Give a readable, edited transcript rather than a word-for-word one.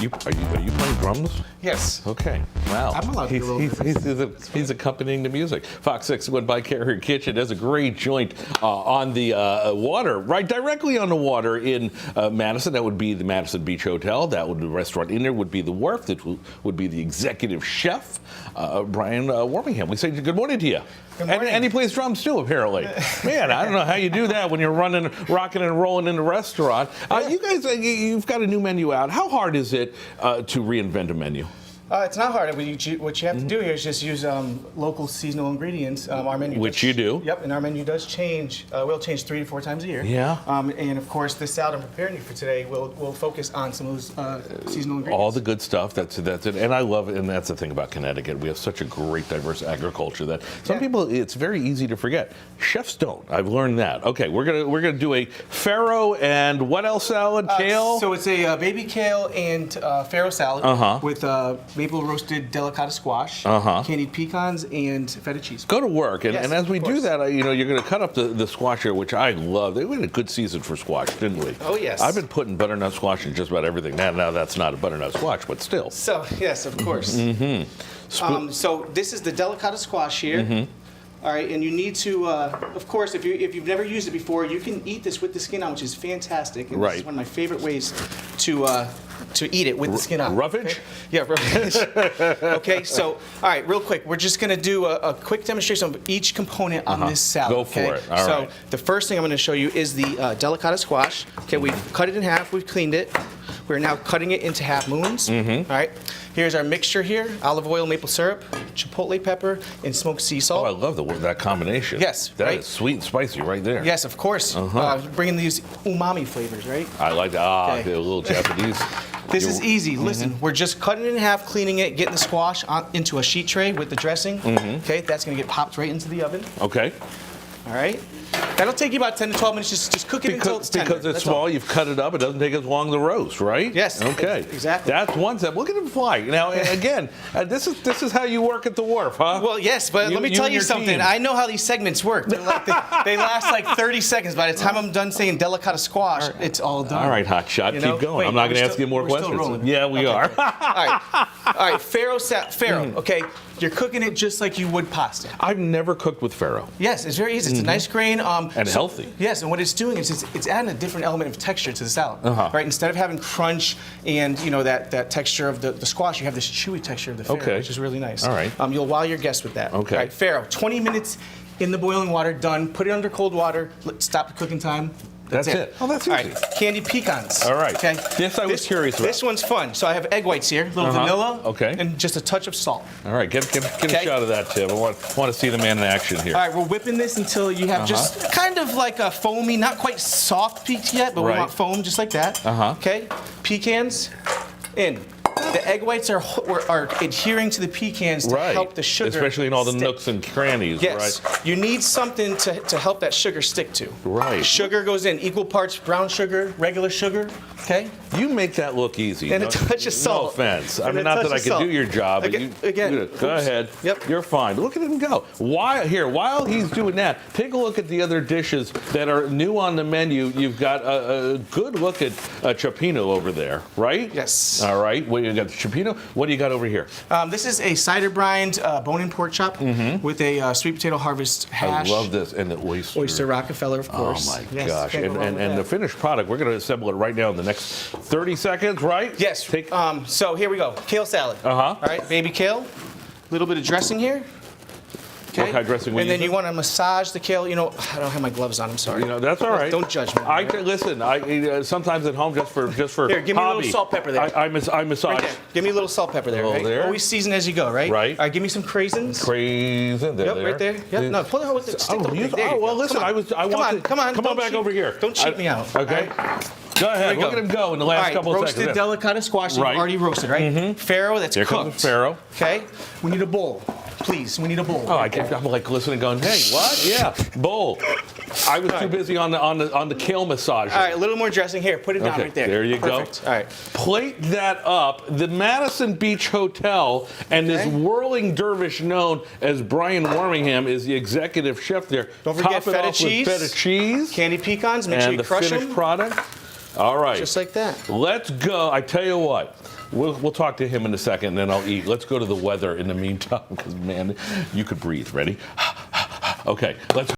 Are you playing drums? Yes. Okay. Wow. I'm allowed to do a little He's accompanying the music. Fox 61 by Carrier Kitchen has a great joint on the water, right directly on the water in Madison. That would be the Madison Beach Hotel. That would be the restaurant in there. Would be the Wharf. That would be the executive chef, Brian Warmingham. We say good morning to you. Good morning. And he plays drums too, apparently. Man, I don't know how you do that when you're running, rocking and rolling in the restaurant. You guys, you've got a new menu out. How hard is it to reinvent a menu? It's not hard. What you have to do here is just use local seasonal ingredients. Our menu Which you do. Yep, and our menu does change. We'll change 3 to 4 times a year. Yeah. And of course, this salad I'm preparing you for today will focus on some of those seasonal ingredients. All the good stuff. That's it. And I love it. And that's the thing about Connecticut. We have such a great, diverse agriculture that some people, it's very easy to forget. Chefs don't. I've learned that. Okay, we're gonna do a farro and what else salad? Kale. So it's a baby kale and farro salad with maple roasted delicata squash, candied pecans, and feta cheese. Go to work, and as we do that, you're going to cut up the squash here, which I love. We had a good season for squash, didn't we? Oh yes. I've been putting butternut squash in just about everything. Now that's not a butternut squash, but still. So yes, of course. So this is the delicata squash here. All right, and you need to, of course, if you've never used it before, you can eat this with the skin on, which is fantastic. And this is one of my favorite ways to eat it with the skin on. Roughage? Okay? Yeah, roughage. Okay, so, all right, real quick, we're just going to do a quick demonstration of each component on this salad. Go for it. All right. The first thing I'm going to show you is the delicata squash. Okay, we've cut it in half, we've cleaned it. We're now cutting it into half moons. All right. Here's our mixture here: olive oil, maple syrup, chipotle pepper, and smoked sea salt. Oh, I love that combination. Yes, that is sweet and spicy right there. Yes, of course. Bringing these umami flavors, right? I like that. A little Japanese. This is easy. Listen, we're just cutting it in half, cleaning it, getting the squash into a sheet tray with the dressing. Okay, that's going to get popped right into the oven. Okay. All right. That'll take you about 10 to 12 minutes. Just cook it until it's tender. Because it's small, you've cut it up. It doesn't take as long to roast, right? Yes. Okay. Exactly. That's one step. Look at him fly. Now, again, this is how you work at the Wharf, huh? Well, yes, but let me tell you something. Team. I know how these segments work. They last like 30 seconds. By the time I'm done saying delicata squash, it's all done. All right, hotshot, keep going. I'm not going to ask you more questions. Yeah, we are. All right, farro. Okay, you're cooking it just like you would pasta. I've never cooked with farro. Yes, it's very easy. It's a nice grain. And healthy. Yes, and what it's doing is it's adding a different element of texture to the salad. Right, instead of having crunch and that texture of the squash, you have this chewy texture of the farro, which is really nice. All right. You'll wow your guests with that. Okay. All right, farro, 20 minutes in the boiling water, done. Put it under cold water. Stop the cooking time. That's it. Oh, that's easy. All right, candied pecans. All right. Okay. This I was curious about. This one's fun. So I have egg whites here, a little vanilla, okay, and just a touch of salt. All right, get a shot of that, Tim. I want to see the man in action here. All right, we're whipping this until you have just kind of like a foamy, not quite soft peaks yet, but we want foam just like that. Okay, pecans in. The egg whites are adhering to the pecans to help the sugar especially in all the nooks and crannies, yes. right? You need something to help that sugar stick to. Right. Sugar goes in equal parts brown sugar, regular sugar, okay? You make that look easy. And a touch of salt. No offense. I mean, not that I can do your job. But again. Go ahead. Yep. You're fine. Look at him go. While he's doing that, take a look at the other dishes that are new on the menu. You've got a good look at cioppino over there, right? Yes. All right. Well, you got the cioppino. What do you got over here? This is a cider brined bone-in pork chop with a sweet potato harvest hash. I love this. And the oyster. Oyster Rockefeller, of course. Oh, my gosh. And the finished product, we're going to assemble it right now in the next 30 seconds, right? Yes. So here we go. Kale salad. All right, baby kale. A little bit of dressing here. Okay. What kind of dressing we And then you want to massage the kale. I don't have my gloves on. I'm sorry. That's all right. Don't judge me. Listen. I sometimes at home just for here. Give me a little salt pepper there. I massage. Right there. Give me a little salt pepper there. Right? There. Always season as you go, right? Right. All right. Give me some craisins. There. Yep. Right there. Yep. No. Pull it out with the stick. Well, listen. Come on back over here. Don't cheat me out. Okay. Go ahead. Look at him go in the last couple of seconds. Roasted delicata squash. You've already roasted, right? Farro that's cooked. Here comes the farro. Okay. We need a bowl. Please, we need a bowl. Oh, I'm like listening, going, hey, what? Yeah, bowl. I was too busy on the kale massage. All right, a little more dressing here. Put it down right there. There you Perfect. go. All right. Plate that up. The Madison Beach Hotel and this whirling dervish known as Brian Warmingham is the executive chef there. Don't forget feta cheese. With feta cheese. Candied pecans. Make sure you crush them. And the finished product. All right. Just like that. Let's go. I tell you what. We'll talk to him in a second, and then I'll eat. Let's go to the weather in the meantime, because, man, you could breathe. Ready? Okay, let's